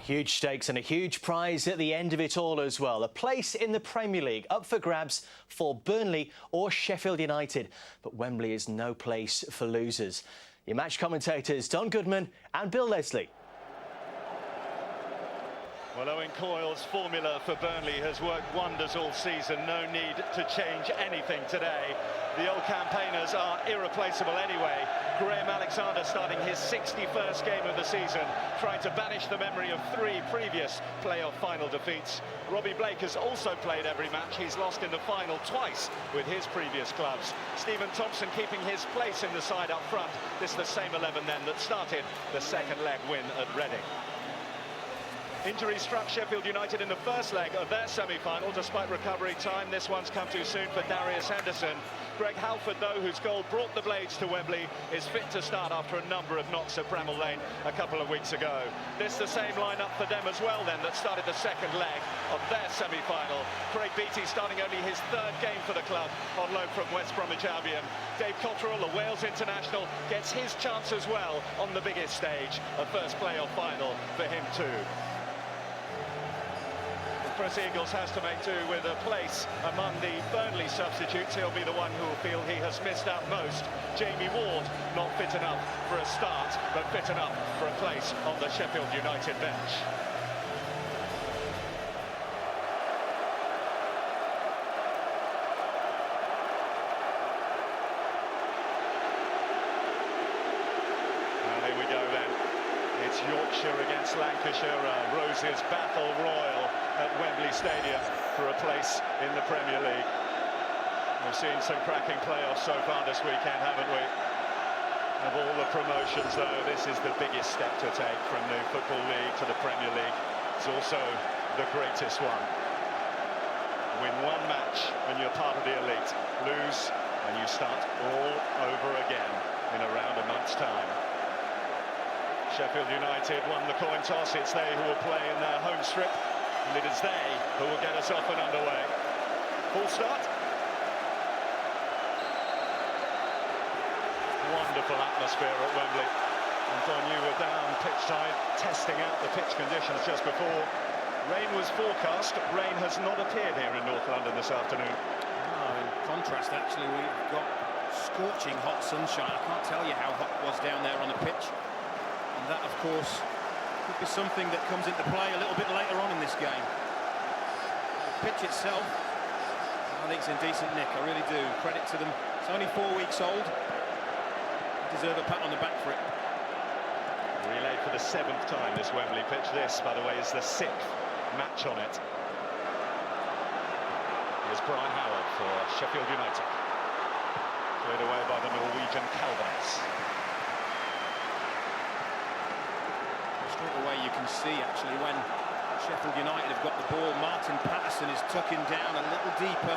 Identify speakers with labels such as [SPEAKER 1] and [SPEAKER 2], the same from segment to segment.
[SPEAKER 1] Huge stakes and a huge prize at the end of it all as well. A place in the Premier League up for grabs for Burnley or Sheffield United. But Wembley is no place for losers. Your match commentators Don Goodman and Bill Leslie.
[SPEAKER 2] Well, Owen Coyle's formula for Burnley has worked wonders all season. No need to change anything today. The old campaigners are irreplaceable anyway. Graham Alexander starting his 61st game of the season, trying to banish the memory of 3 previous playoff final defeats. Robbie Blake has also played every match. He's lost in the final twice with his previous clubs. Stephen Thompson keeping his place in the side up front. This is the same 11 then that started the second leg win at Reading. Injury struck Sheffield United in the first leg of their semi-final. Despite recovery time, this one's come too soon for Darius Henderson. Greg Halford, though, whose goal brought the Blades to Wembley, is fit to start after a number of knocks at Bramall Lane a couple of weeks ago. This the same lineup for them as well, then, that started the second leg of their semi-final. Craig Beattie starting only his 3rd game for the club on loan from West Bromwich Albion. Dave Cotterill, the Wales international, gets his chance as well on the biggest stage. A first playoff final for him too. Chris Eagles has to make do with a place among the Burnley substitutes. He'll be the one who will feel he has missed out most. Jamie Ward, not fit enough for a start, but fit enough for a place on the Sheffield United bench. Well, here we go then. It's Yorkshire against Lancashire, Rose's battle royal at Wembley Stadium for a place in the Premier League. We've seen some cracking playoffs so far this weekend, haven't we? Of all the promotions, though, this is the biggest step to take from the Football League to the Premier League. It's also the greatest one. Win one match when you're part of the elite, lose and you start all over again in around a month's time. Sheffield United won the coin toss. It's they who will play in their home strip, and it is they who will get us off and underway. Full start. Wonderful atmosphere at Wembley. And Don, you were down pitch side testing out the pitch conditions just before. Rain was forecast. Rain has not appeared here in North London this afternoon.
[SPEAKER 3] Oh, in contrast, actually, we've got scorching hot sunshine. I can't tell you how hot it was down there on the pitch. And that, of course, could be something that comes into play a little bit later on in this game. The pitch itself, I think it's in decent nick, I really do. Credit to them. It's only 4 weeks old. They deserve a pat on the back for it.
[SPEAKER 2] Relayed for the 7th time, this Wembley pitch. This, by the way, is the 6th match on it. Here's Brian Howard for Sheffield United. Cleared away by the Norwegian Calvins.
[SPEAKER 3] Straight away you can see actually when Sheffield United have got the ball, Martin Patterson is tucking down a little deeper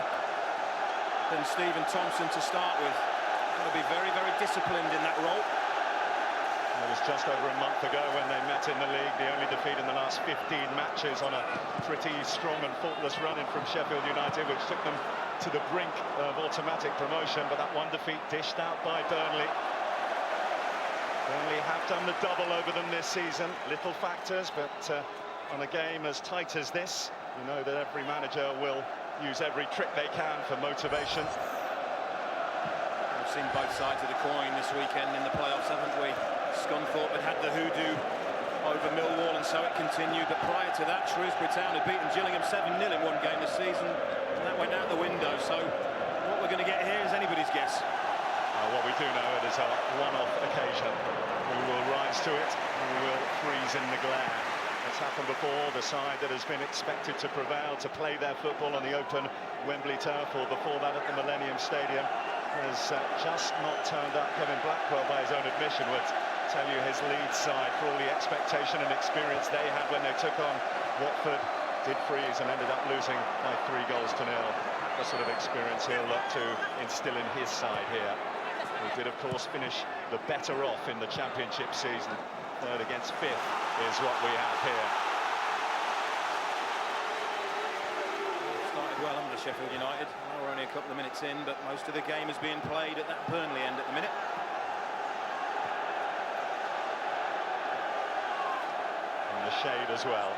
[SPEAKER 3] than Stephen Thompson to start with. Going to be very, very disciplined in that role.
[SPEAKER 2] It was just over a month ago when they met in the league, the only defeat in the last 15 matches on a pretty strong and faultless run-in from Sheffield United, which took them to the brink of automatic promotion, but that one defeat dished out by Burnley. Burnley have done the double over them this season. Little factors, but on a game as tight as this, you know that every manager will use every trick they can for motivation.
[SPEAKER 3] We've seen both sides of the coin this weekend in the playoffs, haven't we? Scunthorpe had the hoodoo over Millwall, and so it continued. But prior to that, Shrewsbury Town had beaten Gillingham 7-0 in one game this season, and that went out the window. So what we're going to get here is anybody's guess.
[SPEAKER 2] What we do know, it is a one-off occasion. We will rise to it, and we will freeze in the glare. It's happened before. The side that has been expected to prevail, to play their football on the open Wembley turf, or before that at the Millennium Stadium, has just not turned up. Kevin Blackwell, by his own admission, would tell you his lead side, for all the expectation and experience they had when they took on Watford, did freeze and ended up losing by 3 goals to 0. The sort of experience he'll look to instill in his side here. He did, of course, finish the better off in the championship season. 3rd against 5th is what we have here.
[SPEAKER 3] Started well under Sheffield United. Now we're only a couple of minutes in, but most of the game is being played at that Burnley end at the minute.
[SPEAKER 2] shade as well.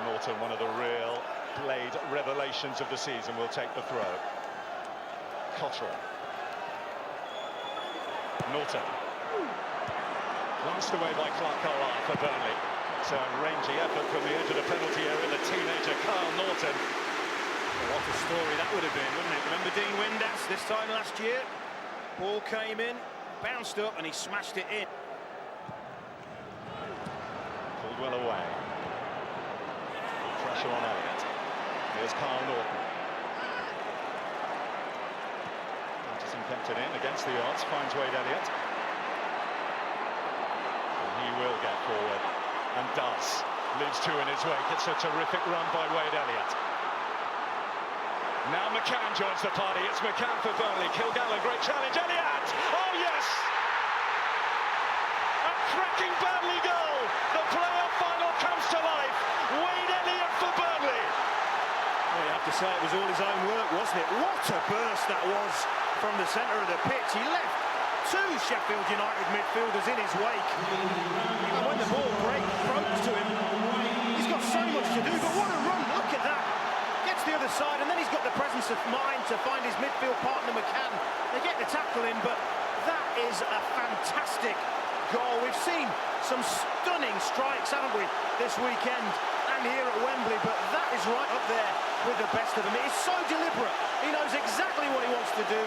[SPEAKER 2] Norton, one of the real blade revelations of the season, will take the throw. Cottrell. Norton. Glanced away by Clark Carlisle for Burnley. So a rangy effort from the edge of the penalty area, the teenager Kyle Norton.
[SPEAKER 3] What a story that would have been, wouldn't it? Remember Dean Windass this time last year? Ball came in, bounced up, and he smashed it in.
[SPEAKER 2] Caldwell away. Pressure on Elliott. Here's Kyle Norton. Patterson kept it in against the odds, finds Wade Elliott. And he will get forward, and does. Leaves two in his wake. It's a terrific run by Wade Elliott. Now McCann joins the party. It's McCann for Burnley. Kilgallen, great challenge. Elliott! Oh, yes! A cracking Burnley goal. The playoff final comes to life. Wade Elliott for Burnley.
[SPEAKER 3] Well, you have to say it was all his own work, wasn't it? What a burst that was from the centre of the pitch. He left two Sheffield United midfielders in his wake. And when the ball breaks to him, he's got so much to do. But what a run! Look at that. Gets the other side, and then he's got the presence of mind to find his midfield partner McCann. They get the tackle in, but that is a fantastic goal. We've seen some stunning strikes, haven't we, this weekend and here at Wembley, but that is right up there with the best of them. It is so deliberate. He knows exactly what he wants to do,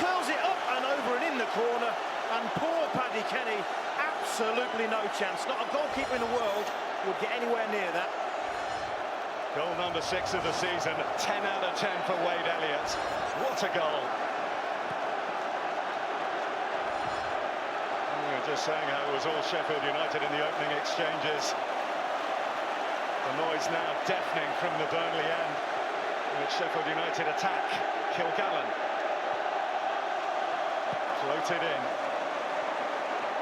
[SPEAKER 3] curls it up and over and in the corner, and poor Paddy Kenny, absolutely no chance. Not a goalkeeper in the world would get anywhere near that.
[SPEAKER 2] Goal number 6 of the season, 10 out of 10 for Wade Elliott. What a goal. We were just saying how it was all Sheffield United in the opening exchanges. The noise now deafening from the Burnley end, with Sheffield United attack. Kilgallen. Floated in.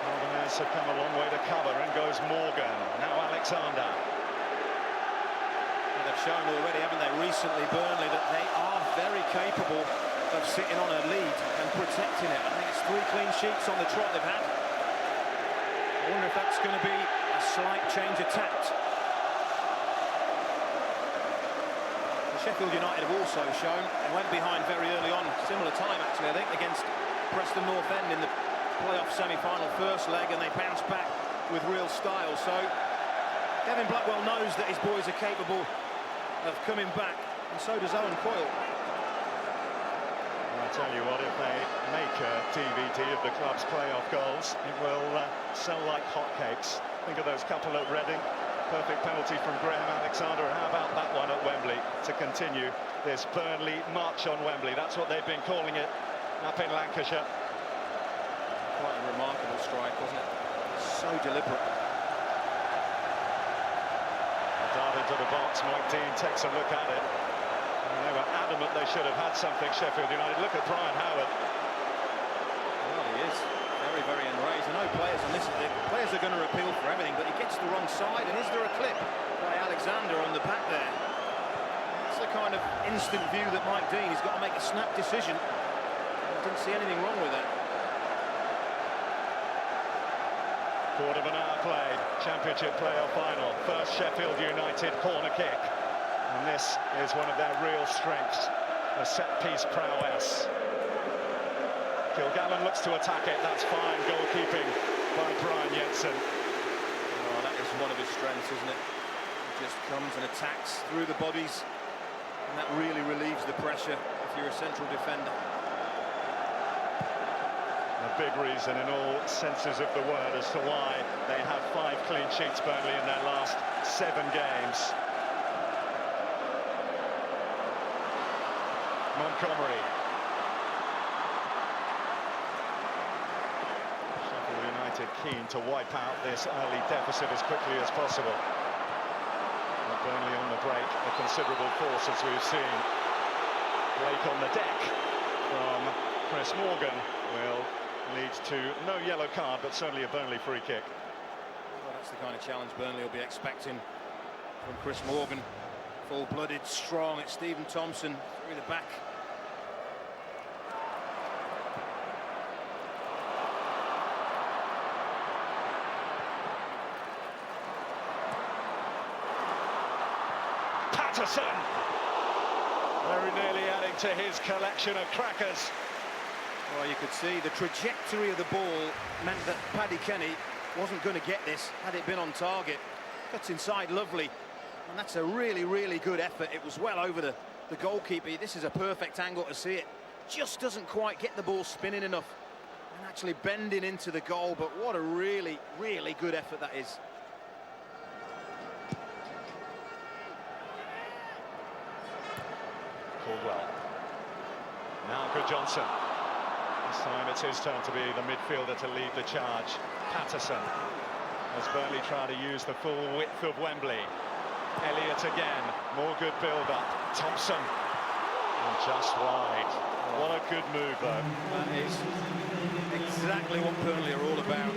[SPEAKER 2] Albanese have come a long way to cover, and goes Morgan. Now Alexander.
[SPEAKER 3] They've shown already, haven't they, recently, Burnley, that they are very capable of sitting on a lead and protecting it. I think it's 3 clean sheets on the trot they've had. I wonder if that's going to be a slight change of tact. Sheffield United have also shown, they went behind very early on, similar time actually, I think, against Preston North End in the playoff semi-final first leg, and they bounced back with real style. So Kevin Blackwell knows that his boys are capable of coming back, and so does Owen Coyle.
[SPEAKER 2] I tell you what, if they make a DVD of the club's playoff goals, it will sell like hotcakes. Think of those couple at Reading. Perfect penalty from Graham Alexander, and how about that one at Wembley to continue this Burnley march on Wembley? That's what they've been calling it up in Lancashire.
[SPEAKER 3] Quite a remarkable strike, wasn't it? So deliberate.
[SPEAKER 2] Dart into the box, Mike Dean takes a look at it. And they were adamant they should have had something, Sheffield United. Look at Brian Howard.
[SPEAKER 3] Well, he is very, very enraged. I know players on this, the players are going to appeal for everything, but he gets the wrong side. And is there a clip by Alexander on the back there? It's the kind of instant view that Mike Dean, he's got to make a snap decision. I didn't see anything wrong with that.
[SPEAKER 2] Quarter of an hour played, Championship playoff final. First Sheffield United corner kick. And this is one of their real strengths, a set-piece prowess. Kilgallen looks to attack it, that's fine goalkeeping by Brian Jensen.
[SPEAKER 3] Oh, that is one of his strengths, isn't it? He just comes and attacks through the bodies, and that really relieves the pressure if you're a central defender.
[SPEAKER 2] A big reason in all senses of the word as to why they have 5 clean sheets, Burnley, in their last 7 games. Montgomery. Sheffield United keen to wipe out this early deficit as quickly as possible. But Burnley on the break, a considerable force as we've seen. Blake on the deck from Chris Morgan will lead to no yellow card, but certainly a Burnley free kick.
[SPEAKER 3] Well, that's the kind of challenge Burnley will be expecting from Chris Morgan. Full-blooded, strong. It's Stephen Thompson through the back.
[SPEAKER 2] Patterson! Very nearly adding to his collection of crackers.
[SPEAKER 3] Well, you could see the trajectory of the ball meant that Paddy Kenny wasn't going to get this had it been on target. Cuts inside lovely, and that's a really good effort. It was well over the goalkeeper. This is a perfect angle to see it. Just doesn't quite get the ball spinning enough and actually bending into the goal, but what a really good effort that is.
[SPEAKER 2] Caldwell. Now good Johnson. This time it's his turn to be the midfielder to lead the charge. Patterson, as Burnley try to use the full width of Wembley. Elliott again, more good build-up. Thompson, and just wide. What a good move, though.
[SPEAKER 3] That is exactly what Burnley are all about.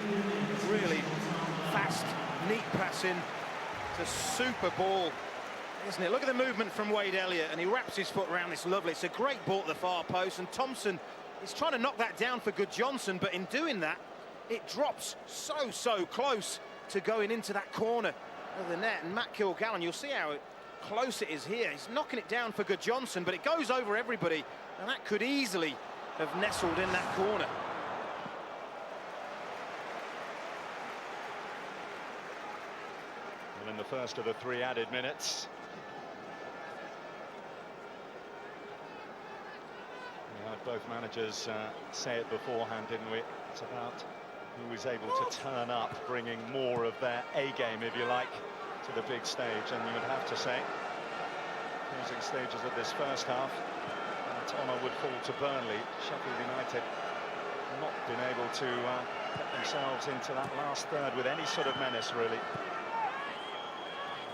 [SPEAKER 3] Really fast, neat passing. It's a super ball, isn't it? Look at the movement from Wade Elliott, and he wraps his foot around this lovely. It's a great ball at the far post, and Thompson is trying to knock that down for good Johnson, but in doing that, it drops so close to going into that corner of the net. And Matt Kilgallen, you'll see how close it is here. He's knocking it down for good Johnson, but it goes over everybody, and that could easily have nestled in that corner.
[SPEAKER 2] Well, in the first of the 3 added minutes, we had both managers say it beforehand, didn't we? It's about who was able to turn up, bringing more of their A-game, if you like, to the big stage. And you would have to say, closing stages of this first half, that honour would fall to Burnley. Sheffield United not been able to put themselves into that last third with any sort of menace, really.
[SPEAKER 3] I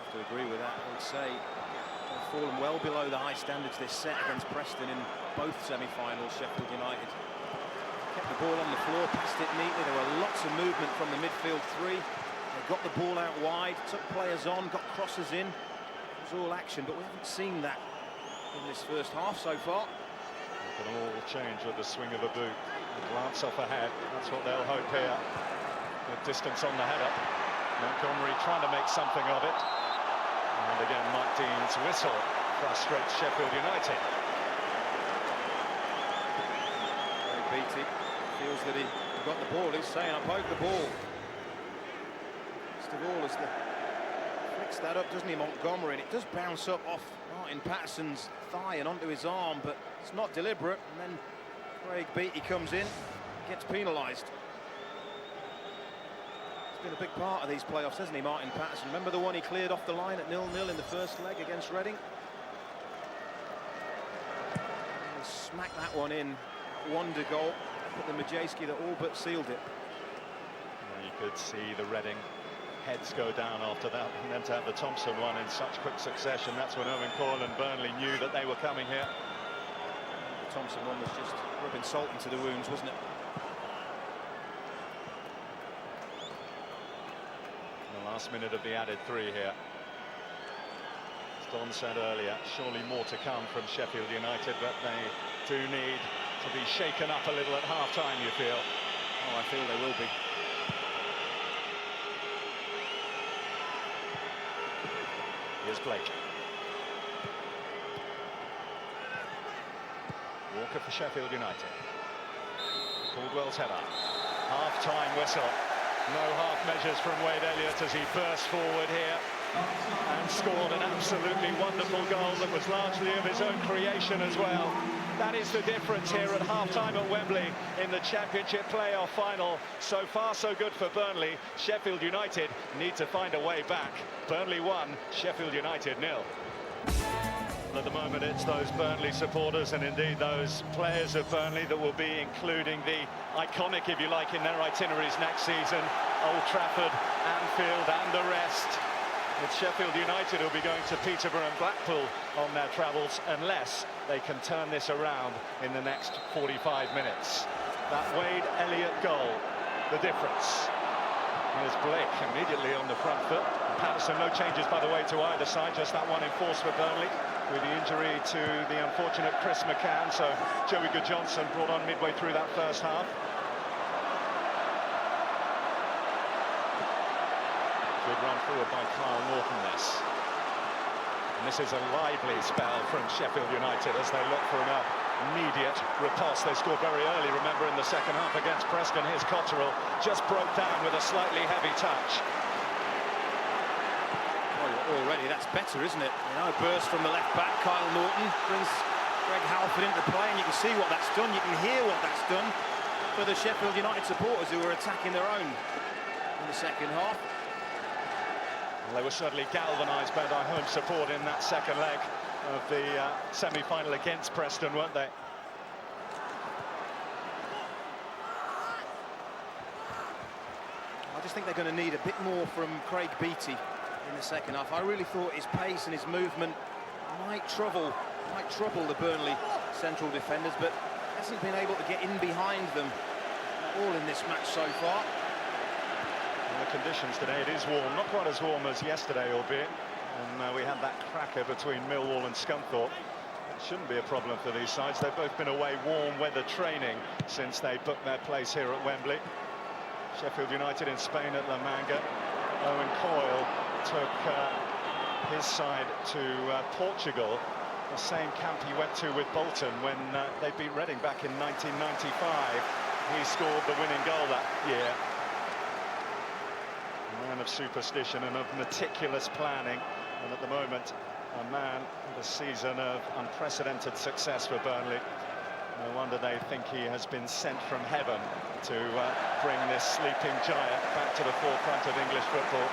[SPEAKER 3] have to agree with that. I would say they've fallen well below the high standards this set against Preston in both semi-finals. Sheffield United kept the ball on the floor, passed it neatly. There were lots of movement from the midfield 3. They got the ball out wide, took players on, got crosses in. It was all action, but we haven't seen that in this first half so far.
[SPEAKER 2] It can all change with the swing of a boot. A glance off ahead, that's what they'll hope here. Good distance on the header. Montgomery trying to make something of it. And again, Mike Dean's whistle frustrates Sheffield United.
[SPEAKER 3] Craig Beattie feels that he got the ball. He's saying, I poked the ball. First of all, as the flicks that up, doesn't he, Montgomery? And it does bounce up off Martin Patterson's thigh and onto his arm, but it's not deliberate. And then Craig Beattie comes in, gets penalised. He's been a big part of these playoffs, hasn't he, Martin Patterson? Remember the one he cleared off the line at 0-0 in the first leg against Reading? And smacked that one in. Wonder goal. Put the Majewski that all but sealed it.
[SPEAKER 2] Well, you could see the Reading heads go down after that, and then to have the Thompson one in such quick succession, that's when Owen Coyle and Burnley knew that they were coming here.
[SPEAKER 3] The Thompson one was just rubbing salt into the wounds, wasn't it?
[SPEAKER 2] The last minute of the added 3 here. As Don said earlier, surely more to come from Sheffield United, but they do need to be shaken up a little at half-time, you feel?
[SPEAKER 3] Oh, I feel they will be.
[SPEAKER 2] Here's Blake. Walker for Sheffield United. Caldwell's header. Half-time whistle. No half measures from Wade Elliott as he burst forward here and scored an absolutely wonderful goal that was largely of his own creation as well. That is the difference here at half-time at Wembley in the Championship playoff final. So far, so good for Burnley. Sheffield United need to find a way back. Burnley 1, Sheffield United 0. At the moment, it's those Burnley supporters and indeed those players of Burnley that will be including the iconic, if you like, in their itineraries next season. Old Trafford, Anfield and the rest. It's Sheffield United who'll be going to Peterborough and Blackpool on their travels unless they can turn this around in the next 45 minutes. That Wade Elliott goal, the difference. There's Blake immediately on the front foot. Patterson, no changes by the way to either side, just that one in force for Burnley with the injury to the unfortunate Chris McCann, so Joey Good-Johnson brought on midway through that first half. Good run forward by Kyle Norton this. And this is a lively spell from Sheffield United as they look for an immediate riposte. They scored very early, remember, in the second half against Preston. Here's Cotterill, just broke down with a slightly heavy touch.
[SPEAKER 3] Already that's better, isn't it? You know, a burst from the left back. Kyle Norton brings Greg Halford into play, and you can see what that's done. You can hear what that's done for the Sheffield United supporters who were attacking their own in the second half.
[SPEAKER 2] Well, they were certainly galvanised by their home support in that second leg of the semi-final against Preston, weren't they?
[SPEAKER 3] I just think they're going to need a bit more from Craig Beattie in the second half. I really thought his pace and his movement might trouble the Burnley central defenders, but hasn't been able to get in behind them at all in this match so far.
[SPEAKER 2] And the conditions today, it is warm, not quite as warm as yesterday, albeit, and we had that cracker between Millwall and Scunthorpe. It shouldn't be a problem for these sides. They've both been away warm weather training since they booked their place here at Wembley. Sheffield United in Spain at La Manga. Owen Coyle took his side to Portugal, the same camp he went to with Bolton when they beat Reading back in 1995. He scored the winning goal that year. A man of superstition and of meticulous planning, and at the moment a man with a season of unprecedented success for Burnley. No wonder they think he has been sent from heaven to bring this sleeping giant back to the forefront of English football.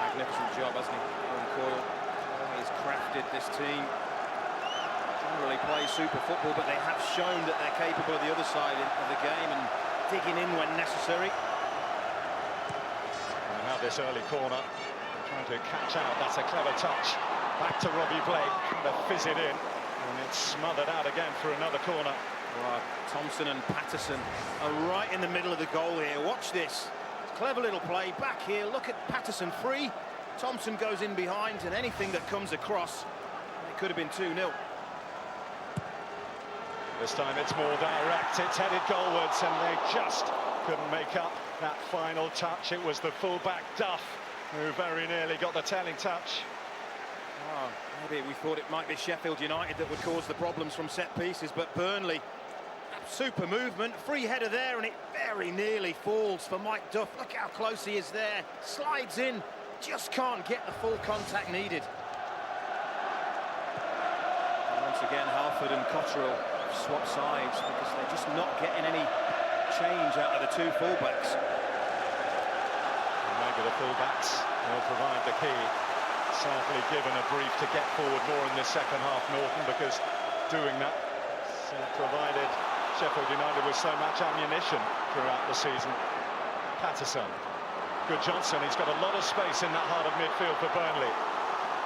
[SPEAKER 3] Magnificent job, hasn't he, Owen Coyle? He's crafted this team. Generally play super football, but they have shown that they're capable of the other side of the game and digging in when necessary.
[SPEAKER 2] And now this early corner, trying to catch out. That's a clever touch. Back to Robbie Blake, trying to fizz it in, and it's smothered out again for another corner.
[SPEAKER 3] Wow. Thompson and Patterson are right in the middle of the goal here. Watch this. Clever little play back here. Look at Patterson free. Thompson goes in behind, and anything that comes across, it could have been 2-0.
[SPEAKER 2] This time it's more direct. It's headed goalwards, and they just couldn't make up that final touch. It was the fullback Duff who very nearly got the telling touch.
[SPEAKER 3] Oh, maybe we thought it might be Sheffield United that would cause the problems from set pieces, but Burnley, super movement, free header there, and it very nearly falls for Mike Duff. Look how close he is there, slides in, just can't get the full contact needed. And once again, Halford and Cotterill swap sides because they're just not getting any change out of the two fullbacks.
[SPEAKER 2] And maybe the fullbacks will provide the key. Certainly given a brief to get forward more in this second half, Norton, because doing that provided Sheffield United with so much ammunition throughout the season. Patterson, good Johnson, he's got a lot of space in that heart of midfield for Burnley.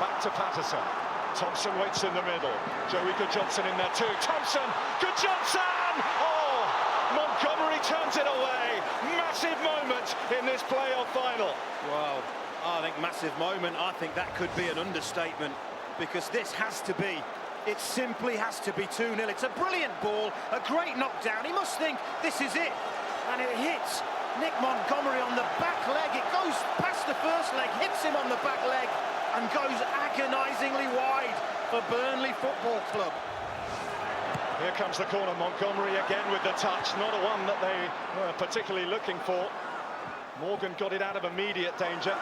[SPEAKER 2] Back to Patterson. Thompson waits in the middle. Joey Good Johnson in there too. Thompson, Good Johnson! Oh, Montgomery turns it away. Massive moment in this playoff final.
[SPEAKER 3] Wow. I think massive moment. I think that could be an understatement, because this has to be, it simply has to be 2-0. It's a brilliant ball, a great knockdown. He must think this is it, and it hits Nick Montgomery on the back leg. It goes past the first leg, hits him on the back leg, and goes agonisingly wide for Burnley Football Club.
[SPEAKER 2] Here comes the corner. Montgomery again with the touch, not a one that they were particularly looking for. Morgan got it out of immediate danger.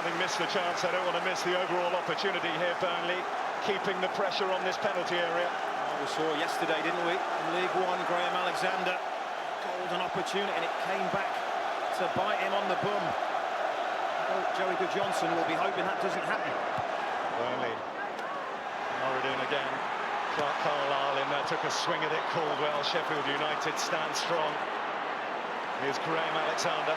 [SPEAKER 2] Having missed the chance, they don't want to miss the overall opportunity here, Burnley, keeping the pressure on this penalty area.
[SPEAKER 3] Oh, we saw yesterday, didn't we, in League One, Graham Alexander, golden opportunity, and it came back to bite him on the bum. Oh, Joey Good Johnson will be hoping that doesn't happen.
[SPEAKER 2] Burnley, Norridin again. Clark Carlisle in there, took a swing at it. Caldwell, Sheffield United stand strong. Here's Graham Alexander.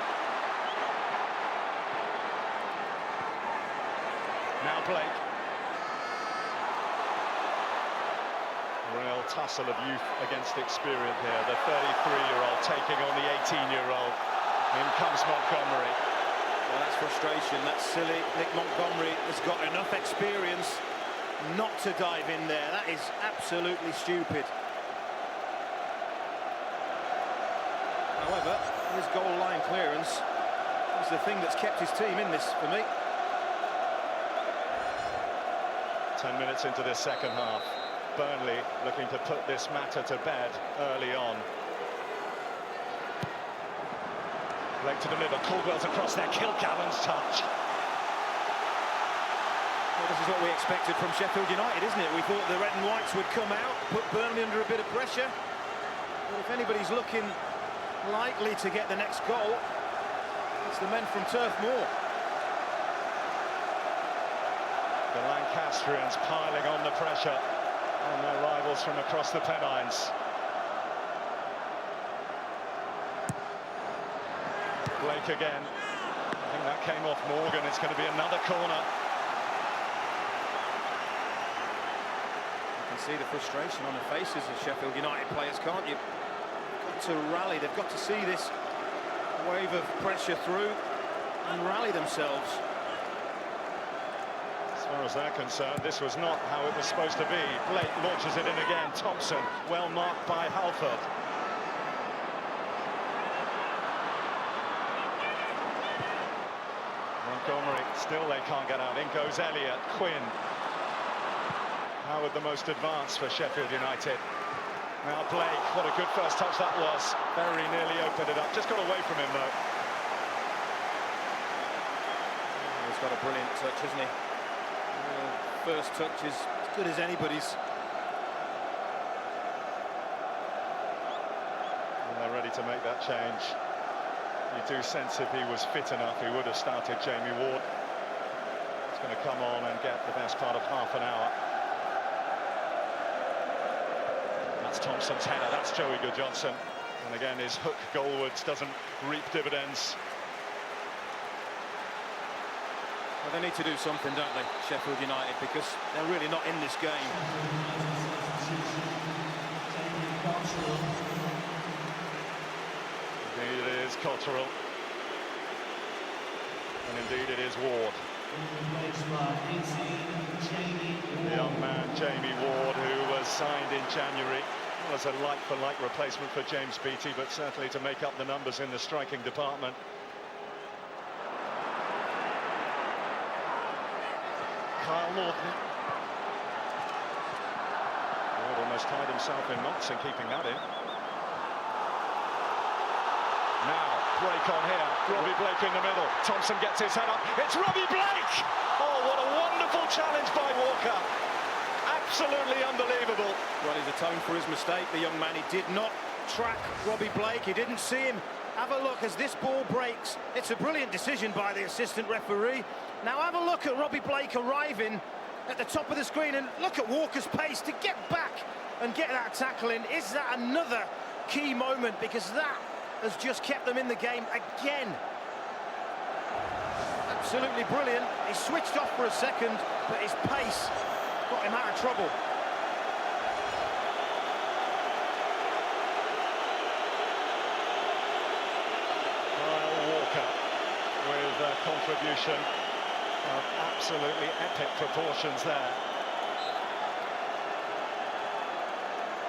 [SPEAKER 2] Now Blake. Real tussle of youth against experience here. The 33-year-old taking on the 18-year-old. In comes Montgomery.
[SPEAKER 3] Well, that's frustration. That's silly. Nick Montgomery has got enough experience not to dive in there. That is absolutely stupid. However, his goal line clearance is the thing that's kept his team in this for me.
[SPEAKER 2] 10 minutes into this second half. Burnley looking to put this matter to bed early on. Blake to the middle, Caldwell's across there, Kilgallen's touch.
[SPEAKER 3] Well, this is what we expected from Sheffield United, isn't it? We thought the red and whites would come out, put Burnley under a bit of pressure. But if anybody's looking likely to get the next goal, it's the men from Turf Moor.
[SPEAKER 2] The Lancastrians piling on the pressure on their rivals from across the Pennines. Blake again. I think that came off Morgan. It's going to be another corner.
[SPEAKER 3] You can see the frustration on the faces of Sheffield United players, can't you? They've got to rally. They've got to see this wave of pressure through and rally themselves.
[SPEAKER 2] As far as they're concerned, this was not how it was supposed to be. Blake launches it in again. Thompson, well marked by Halford. Montgomery, still they can't get out. In goes Elliott, Quinn. Howard the most advanced for Sheffield United. Now Blake, what a good first touch that was. Very nearly opened it up. Just got away from him though.
[SPEAKER 3] He's got a brilliant touch, hasn't he? First touch is as good as anybody's.
[SPEAKER 2] And they're ready to make that change. You do sense if he was fit enough, he would have started Jamie Ward. He's going to come on and get the best part of half an hour. That's Thompson's header, that's Joey Goodjohnson. And again, his hook goalwards doesn't reap dividends.
[SPEAKER 3] Well, they need to do something, don't they, Sheffield United, because they're really not in this game.
[SPEAKER 2] Indeed it is Cotterill. And indeed it is Ward. The young man, Jamie Ward, who was signed in January, was a like-for-like replacement for James Beattie, but certainly to make up the numbers in the striking department. Kyle Norton. Ward almost tied himself in knots in keeping that in. Now, break on here. Robbie Blake in the middle. Thompson gets his head up. It's Robbie Blake! Oh, what a wonderful challenge by Walker. Absolutely unbelievable.
[SPEAKER 3] Well, he's atoned for his mistake, the young man. He did not track Robbie Blake. He didn't see him. Have a look as this ball breaks. It's a brilliant decision by the assistant referee. Now have a look at Robbie Blake arriving at the top of the screen, and look at Walker's pace to get back and get that tackle in. Is that another key moment? Because that has just kept them in the game again. Absolutely brilliant. He switched off for a second, but his pace got him out of trouble.
[SPEAKER 2] Kyle Walker with a contribution of absolutely epic proportions there.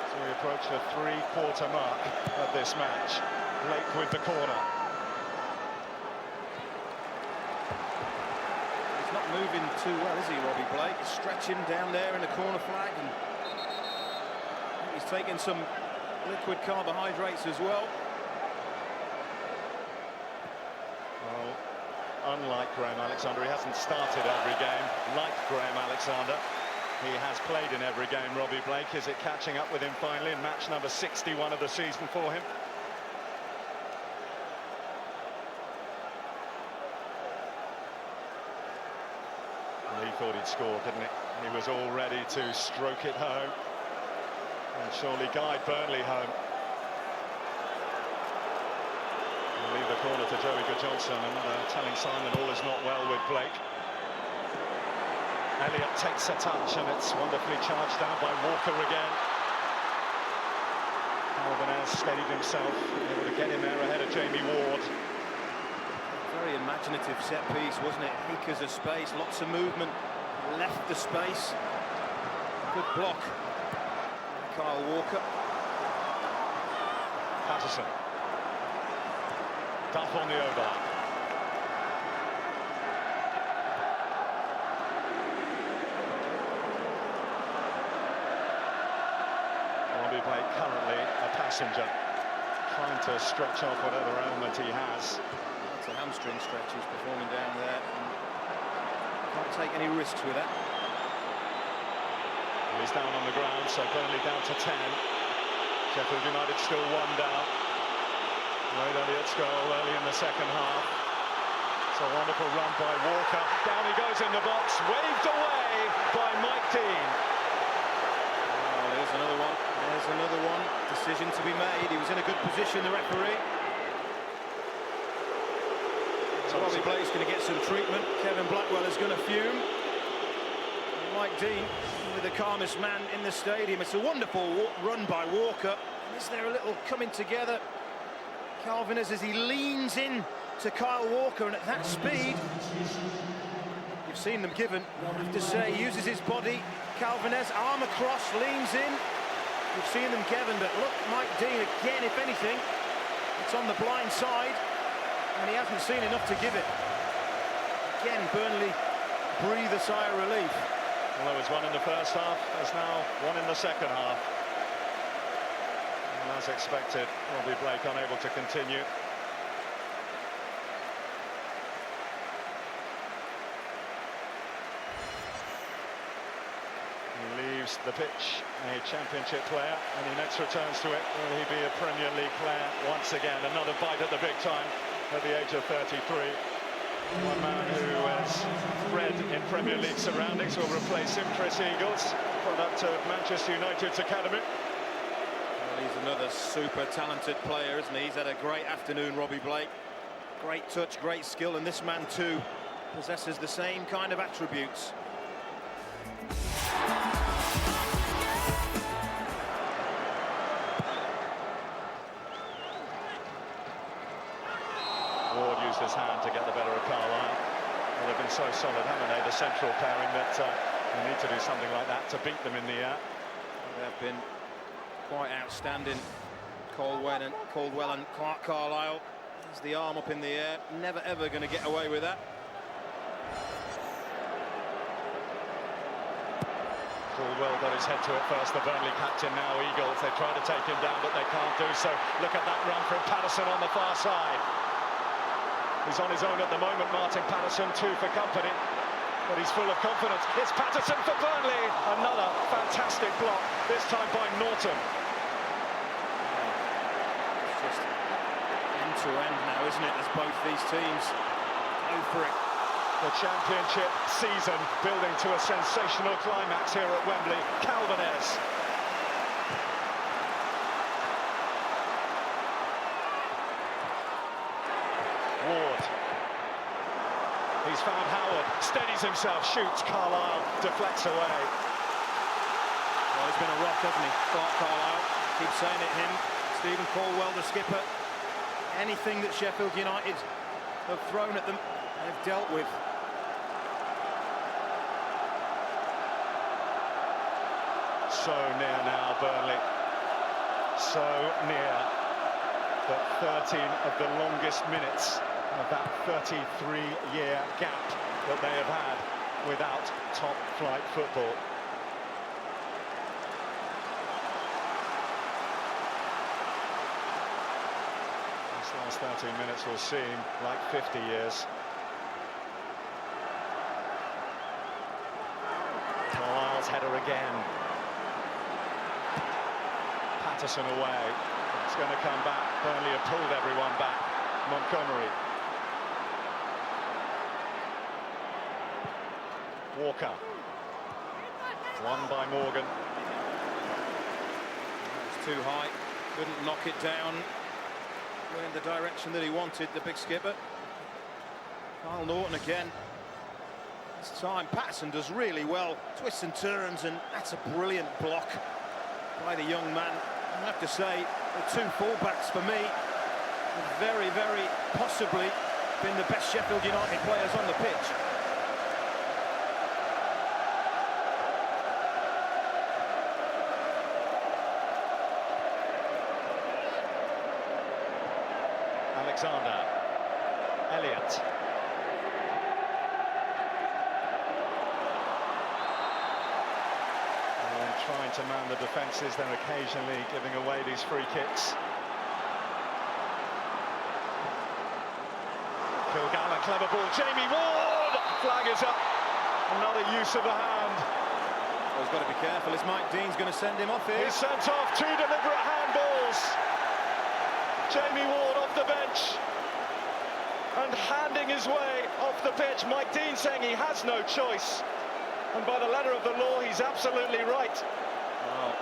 [SPEAKER 2] So we approach the three-quarter mark of this match. Blake with the corner.
[SPEAKER 3] He's not moving too well, is he, Robbie Blake? He's stretching down there in the corner flag, and he's taking some liquid carbohydrates as well.
[SPEAKER 2] Well, unlike Graham Alexander, he hasn't started every game like Graham Alexander. He has played in every game, Robbie Blake. Is it catching up with him finally in match number 61 of the season for him? Well, he thought he'd scored, didn't he? He was all ready to stroke it home and surely guide Burnley home. And leave the corner to Joey Goodjohnson, and telling Simon all is not well with Blake. Elliott takes a touch, and it's wonderfully charged down by Walker again. Albanese steadied himself, able to get him there ahead of Jamie Ward.
[SPEAKER 3] Very imaginative set piece, wasn't it? Acres of space, lots of movement, left the space. Good block. Kyle Walker.
[SPEAKER 2] Patterson. Duff on the over. currently a passenger, trying to stretch off whatever ailment he has.
[SPEAKER 3] That's a hamstring stretch he's performing down there. Can't take any risks with that.
[SPEAKER 2] He's down on the ground, so Burnley down to 10. Sheffield United still 1 down. Wade Elliott's goal early in the second half. It's a wonderful run by Walker. Down he goes in the box, waved away by Mike Dean.
[SPEAKER 3] Oh, there's another one. There's another one. Decision to be made. He was in a good position, the referee. So Robbie Blake's going to get some treatment. Kevin Blackwell is going to fume. Mike Dean, the calmest man in the stadium. It's a wonderful run by Walker. Is there a little coming together? Calvin as he leans in to Kyle Walker, and at that speed, you've seen them given. I have to say, he uses his body. Calvinez, arm across, leans in. You've seen them given, but look, Mike Dean again, if anything, it's on the blind side, and he hasn't seen enough to give it. Again, Burnley breathe a sigh of relief.
[SPEAKER 2] Well, there was one in the first half, there's now one in the second half. And as expected, Robbie Blake unable to continue. He leaves the pitch, a championship player, and he next returns to it. Will he be a Premier League player once again? Another bite at the big time at the age of 33. One man who has bred in Premier League surroundings will replace him, Chris Eagles, product of Manchester United's academy.
[SPEAKER 3] Well, he's another super talented player, isn't he? He's had a great afternoon, Robbie Blake. Great touch, great skill, and this man too possesses the same kind of attributes.
[SPEAKER 2] Ward used his hand to get the better of Carlisle. Well, they've been so solid, haven't they, the central pairing, that they need to do something like that to beat them in the air.
[SPEAKER 3] They've been quite outstanding. Caldwell and Carlisle. There's the arm up in the air. Never ever going to get away with that.
[SPEAKER 2] Caldwell got his head to it first, the Burnley captain, now Eagles. They try to take him down, but they can't do so. Look at that run from Patterson on the far side. He's on his own at the moment, Martin Patterson, 2 for company, but he's full of confidence. It's Patterson for Burnley. Another fantastic block, this time by Norton.
[SPEAKER 3] It's just end-to-end now, isn't it, as both these teams go for it.
[SPEAKER 2] The championship season building to a sensational climax here at Wembley. Calvinez. Ward. He's found Howard, steadies himself, shoots. Carlisle deflects away.
[SPEAKER 3] Well, he's been a rock, hasn't he? Clark Carlisle, keep saying it, him. Stephen Caldwell, the skipper. Anything that Sheffield United have thrown at them, they've dealt with.
[SPEAKER 2] So near now, Burnley. So near. But 13 of the longest minutes of that 33-year gap that they have had without top-flight football. This last 13 minutes will seem like 50 years. Carlisle's header again. Patterson away. It's going to come back. Burnley have pulled everyone back. Montgomery. Walker. Won by Morgan.
[SPEAKER 3] It's too high. Couldn't knock it down in the direction that he wanted, the big skipper. Kyle Norton again. This time Patterson does really well. Twists and turns, and that's a brilliant block by the young man. I have to say, the 2 fullbacks for me have very, very possibly been the best Sheffield United players on the pitch.
[SPEAKER 2] Alexander. Elliott. And trying to man the defences. They're occasionally giving away these free kicks. Kilgallen, clever ball. Jamie Ward! Flag is up. Another use of the hand.
[SPEAKER 3] Well, he's got to be careful. Is Mike Dean's going to send him off here?
[SPEAKER 2] He's sent off. 2 deliberate handballs. Jamie Ward off the bench and handing his way off the pitch. Mike Dean saying he has no choice. And by the letter of the law, he's absolutely right.
[SPEAKER 3] Well,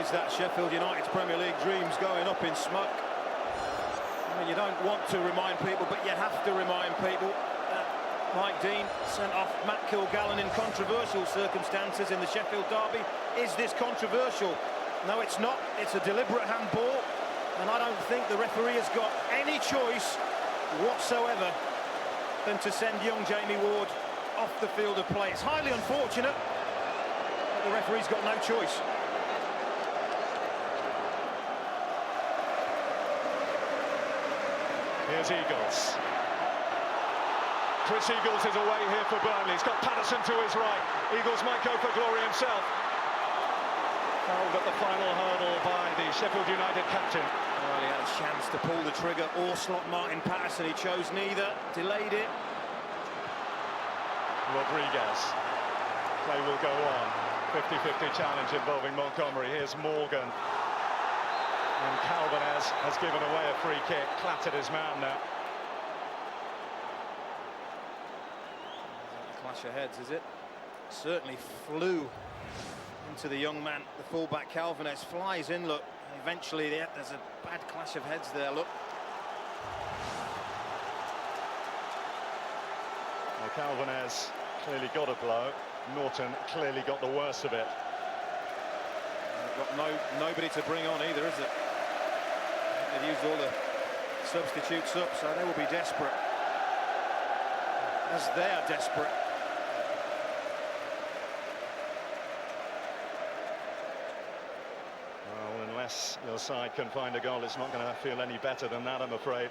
[SPEAKER 3] is that Sheffield United's Premier League dreams going up in smoke? I mean, you don't want to remind people, but you have to remind people that Mike Dean sent off Matt Kilgallen in controversial circumstances in the Sheffield derby. Is this controversial? No, it's not. It's a deliberate handball, and I don't think the referee has got any choice whatsoever than to send young Jamie Ward off the field of play. It's highly unfortunate, but the referee's got no choice.
[SPEAKER 2] Here's Eagles. Chris Eagles is away here for Burnley. He's got Patterson to his right. Eagles might go for glory himself. Fouled at the final hurdle by the Sheffield United captain.
[SPEAKER 3] Well, he had a chance to pull the trigger or slot Martin Patterson. He chose neither, delayed it.
[SPEAKER 2] Rodriguez. Play will go on. 50-50 challenge involving Montgomery. Here's Morgan. And Calvinez has given away a free kick. Clattered his man now.
[SPEAKER 3] A clash of heads, is it? Certainly flew into the young man. The fullback Calvinez flies in, look. Eventually there's a bad clash of heads there, look.
[SPEAKER 2] Well, Calvinez clearly got a blow. Norton clearly got the worst of it.
[SPEAKER 3] They've got nobody to bring on either, is it? They've used all the substitutes up, so they will be desperate. As they are desperate.
[SPEAKER 2] Well, unless your side can find a goal, it's not going to feel any better than that, I'm afraid.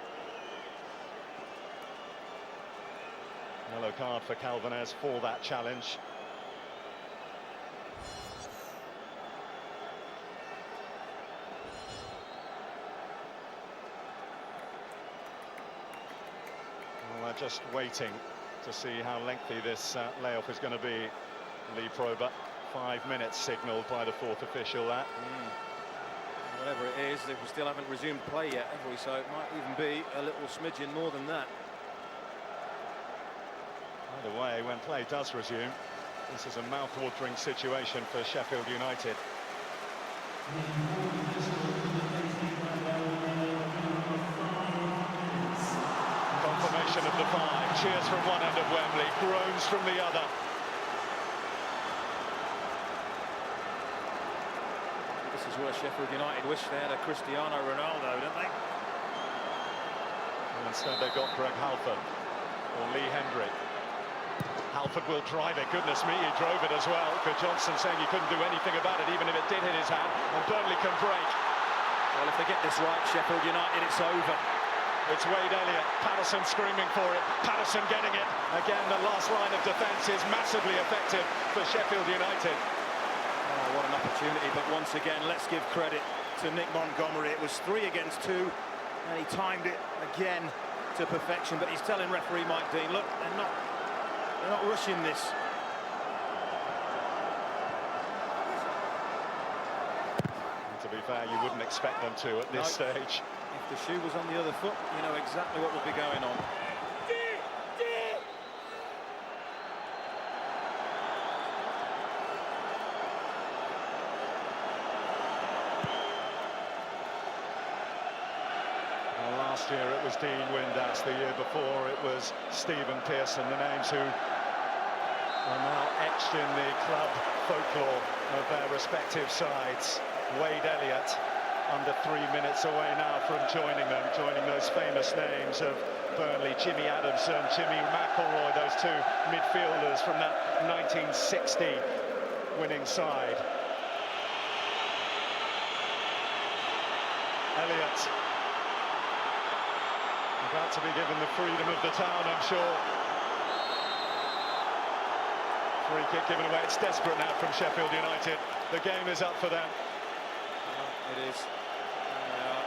[SPEAKER 2] Yellow card for Calvinez for that challenge. Well, they're just waiting to see how lengthy this layoff is going to be. Lee Probert, 5 minutes signalled by the fourth official. That.
[SPEAKER 3] Whatever it is, we still haven't resumed play yet, have we? So it might even be a little smidgen more than that.
[SPEAKER 2] Either way, when play does resume, this is a mouth-watering situation for Sheffield United. Confirmation of the 5. Cheers from one end of Wembley, groans from the other.
[SPEAKER 3] This is where Sheffield United wish they had a Cristiano Ronaldo, don't they?
[SPEAKER 2] And instead they got Greg Halford or Lee Hendrick. Halford will drive it. Goodness me, he drove it as well. Good Johnson saying he couldn't do anything about it, even if it did hit his hand. And Burnley can break.
[SPEAKER 3] Well, if they get this right, Sheffield United, it's over.
[SPEAKER 2] It's Wade Elliott. Patterson screaming for it. Patterson getting it. Again, the last line of defence is massively effective for Sheffield United.
[SPEAKER 3] Oh, what an opportunity. But once again, let's give credit to Nick Montgomery. It was 3 against 2, and he timed it again to perfection. But he's telling referee Mike Dean, look, they're not rushing this.
[SPEAKER 2] And to be fair, you wouldn't expect them to at this stage.
[SPEAKER 3] If the shoe was on the other foot, you know exactly what would be going on.
[SPEAKER 2] Well, last year it was Dean Windass. The year before it was Stephen Pearson. The names who are now etched in the club folklore of their respective sides. Wade Elliott under 3 minutes away now from joining those famous names of Burnley, Jimmy Adamson, Jimmy McElroy, those 2 midfielders from that 1960 winning side. Elliott about to be given the freedom of the town, I'm sure. Free kick given away. It's desperate now from Sheffield United. The game is up for them.
[SPEAKER 3] It is. And they are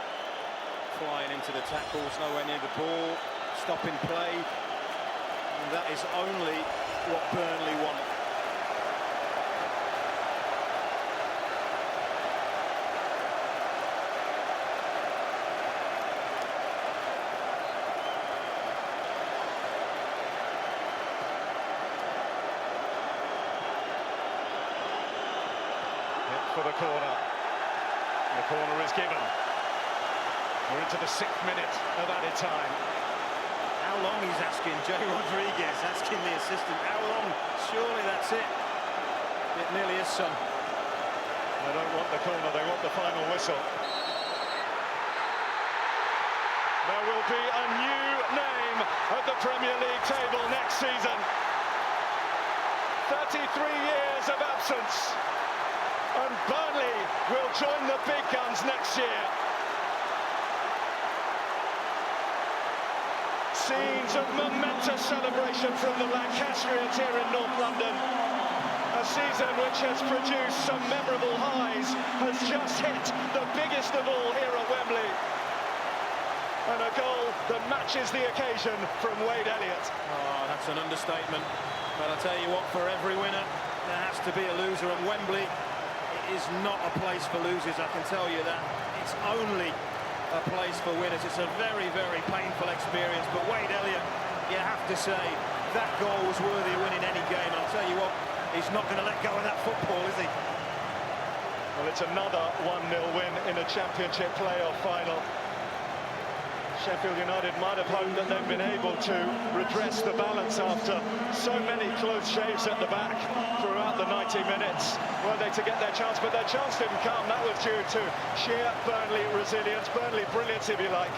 [SPEAKER 3] flying into the tackles, nowhere near the ball, stopping play. And that is only what Burnley want.
[SPEAKER 2] For the corner. The corner is given. We're into the 6th minute of added time.
[SPEAKER 3] How long he's asking, Jay Rodriguez, asking the assistant, how long? Surely that's it. It nearly is, son.
[SPEAKER 2] They don't want the corner, they want the final whistle. There will be a new name at the Premier League table next season. 33 years of absence. And Burnley will join the big guns next year. Scenes of momentous celebration from the Lancastrians here in North London. A season which has produced some memorable highs has just hit the biggest of all here at Wembley. And a goal that matches the occasion from Wade Elliott.
[SPEAKER 3] Oh, that's an understatement. But I'll tell you what, for every winner, there has to be a loser. And Wembley is not a place for losers, I can tell you that. It's only a place for winners. It's a very, very painful experience, but Wade Elliott, you have to say, that goal was worthy of winning any game. I'll tell you what, he's not going to let go of that football, is he?
[SPEAKER 2] Well, it's another 1-0 win in a Championship playoff final. Sheffield United might have hoped that they've been able to redress the balance after so many close shaves at the back throughout the 90 minutes. Were they to get their chance, but their chance didn't come. That was due to sheer Burnley resilience, Burnley brilliance, if you like.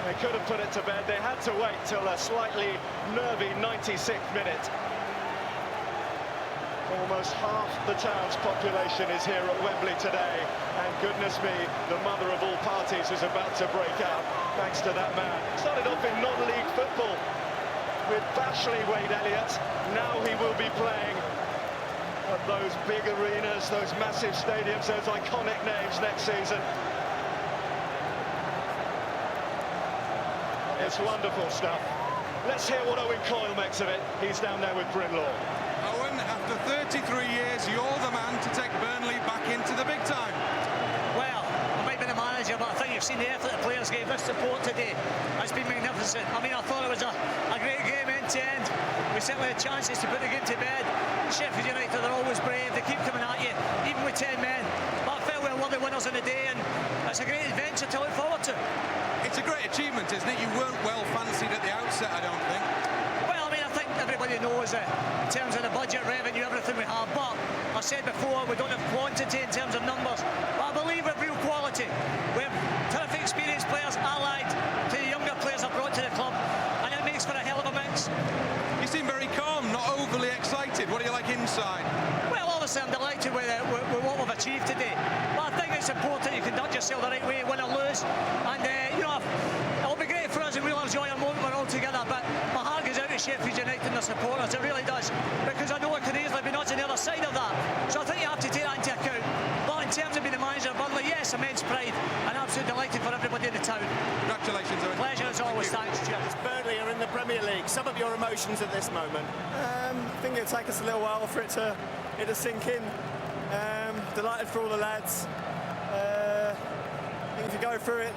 [SPEAKER 2] They could have put it to bed. They had to wait till a slightly nervy 96th minute. Almost half the town's population is here at Wembley today, and goodness me, the mother of all parties is about to break out, thanks to that man. Started off in non-league football with Bashley Wade Elliott. Now he will be playing at those big arenas, those massive stadiums, those iconic names next season. It's wonderful stuff. Let's hear what Owen Coyle makes of it. He's down there with Bryn Law.
[SPEAKER 4] Owen, after 33 years, you're the man to take Burnley back into the big time.
[SPEAKER 5] Well, I might be the manager, but I think you've seen the effort the players gave us support today. It's been magnificent. I mean, I thought it was a great game end to end. We certainly had chances to put the game to bed. Sheffield United are always brave. They keep coming at you, even with 10 men. But I felt we were the winners in the day, and it's a great adventure to look forward to.
[SPEAKER 4] It's a great achievement, isn't it? You weren't well fancied at the outset, I don't think.
[SPEAKER 5] Well, I mean, I think everybody knows that in terms of the budget, revenue, everything we have. But I said before, we don't have quantity in terms of numbers. But I believe we have real quality. We have terrific experienced players allied to the younger players I've brought to the club, and it makes for a hell of a mix.
[SPEAKER 4] You seem very calm, not overly excited. What do you like inside?
[SPEAKER 5] Well, obviously I'm delighted with what we've achieved today. But I think it's important you conduct yourself the right way, win or lose. And, it'll be great for us and we'll enjoy our moment we're all together. But my heart goes out to Sheffield United and their supporters, it really does. Because I know it could easily be not on the other side of that. So I think you have to take that into account. But in terms of being the manager of Burnley, yes, immense pride. And absolutely delighted for everybody in the town.
[SPEAKER 4] Congratulations, Owen.
[SPEAKER 5] Pleasure as always, thanks. Cheers.
[SPEAKER 6] Burnley are in the Premier League. Sum up your emotions at this moment.
[SPEAKER 7] I think it'll take us a little while for it to sink in. Delighted for all the lads. I think if you go through it,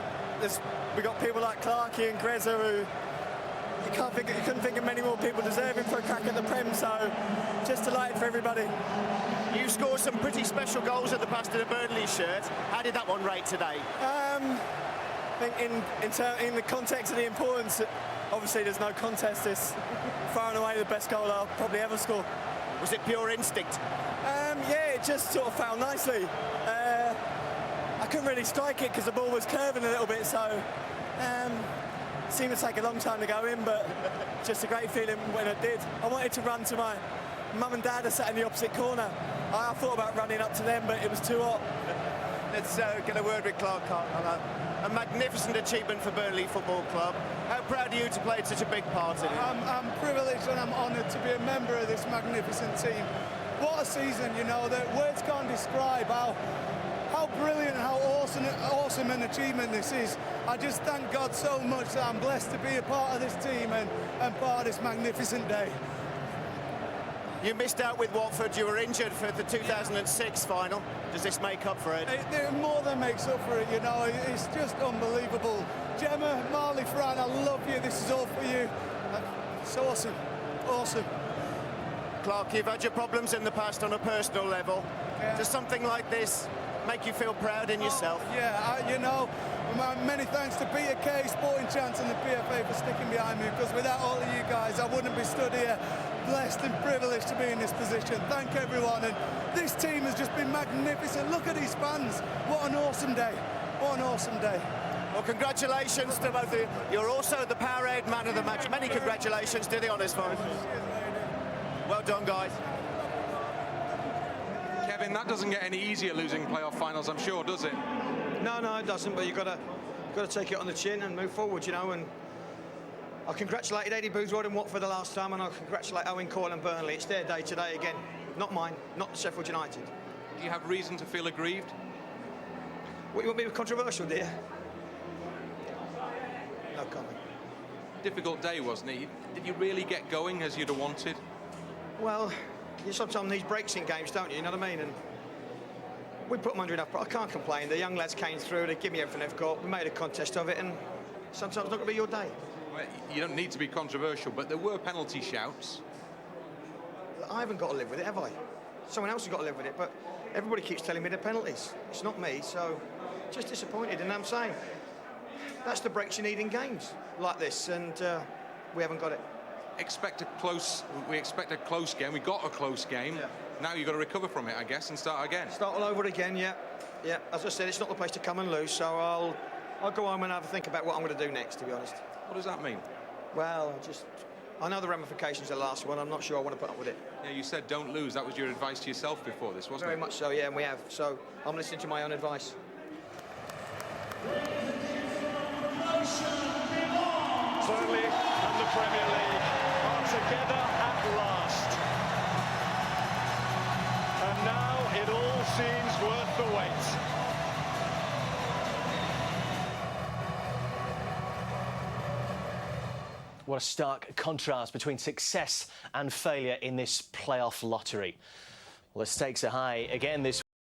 [SPEAKER 7] we got people like Clarkey and Grezza who you couldn't think of many more people deserving for a crack at the Prem. So just delighted for everybody.
[SPEAKER 6] You scored some pretty special goals at the past in a Burnley shirt. How did that one rate today?
[SPEAKER 7] I think in the context of the importance, obviously there's no contest. It's far and away the best goal I'll probably ever score.
[SPEAKER 6] Was it pure instinct?
[SPEAKER 7] Yeah, it just sort of fell nicely. I couldn't really strike it because the ball was curving a little bit, so it seemed to take a long time to go in, but just a great feeling when it did. I wanted to run to my mum and dad who sat in the opposite corner. I thought about running up to them, but it was too hot.
[SPEAKER 6] Let's get a word with Clark on that. a magnificent achievement for Burnley Football Club. How proud are you to play such a big part in it?
[SPEAKER 8] I'm privileged and I'm honoured to be a member of this magnificent team. What a season, you know, that words can't describe how brilliant and how awesome an achievement this is. I just thank God so much that I'm blessed to be a part of this team and part of this magnificent day.
[SPEAKER 6] You missed out with Watford. You were injured for the 2006 final. Does this make up for it?
[SPEAKER 8] It more than makes up for it, you know. It's just unbelievable. Gemma, Marley, Fran, I love you. This is all for you. It's awesome. Awesome.
[SPEAKER 6] Clark, you've had your problems in the past on a personal level.
[SPEAKER 8] Yeah.
[SPEAKER 6] Does something like this make you feel proud in yourself?
[SPEAKER 8] Yeah, you know, many thanks to Peter Kay, Sporting Chance and the PFA for sticking behind me, because without all of you guys, I wouldn't be stood here, blessed and privileged to be in this position. Thank everyone, and this team has just been magnificent. Look at these fans. What an awesome day. What an awesome day.
[SPEAKER 6] Well, congratulations to both of you. You're also the Powerade Man of the Match. Many congratulations to the Honours Fund. Well done, guys.
[SPEAKER 4] Kevin, that doesn't get any easier losing playoff finals, I'm sure, does it?
[SPEAKER 9] No, it doesn't, but you've got to take it on the chin and move forward, you know. And I congratulated Eddie Boothroyd and Watford the last time, and I congratulate Owen Coyle and Burnley. It's their day today again, not mine, not Sheffield United.
[SPEAKER 4] Do you have reason to feel aggrieved?
[SPEAKER 9] What, you want me to be controversial, dear? No comment.
[SPEAKER 4] Difficult day, wasn't it? Did you really get going as you'd have wanted?
[SPEAKER 9] Well, you sometimes need breaks in games, don't you? You know what I mean? And we put them under enough, but I can't complain. The young lads came through, they give me everything they've got. We made a contest of it, and sometimes it's not going to be your day.
[SPEAKER 4] Well, you don't need to be controversial, but there were penalty shouts.
[SPEAKER 9] I haven't got to live with it, have I? Someone else has got to live with it, but everybody keeps telling me they're penalties. It's not me, so just disappointed. And I'm saying, that's the breaks you need in games like this, and we haven't got it.
[SPEAKER 4] We expect a close game. We got a close game.
[SPEAKER 9] Yeah.
[SPEAKER 4] Now you've got to recover from it, I guess, and start again.
[SPEAKER 9] Start all over again, yeah. As I said, it's not the place to come and lose, so I'll go home and have a think about what I'm going to do next, to be honest.
[SPEAKER 4] What does that mean?
[SPEAKER 9] Well, I know the ramifications of the last one. I'm not sure I want to put up with it.
[SPEAKER 4] Yeah, you said don't lose. That was your advice to yourself before this, wasn't it?
[SPEAKER 9] Very much so, yeah, and we have. So I'm listening to my own advice.
[SPEAKER 2] Burnley and the Premier League are together at last. And now it all seems worth the wait.
[SPEAKER 1] What a stark contrast between success and failure in this playoff lottery. Well, the stakes are high again this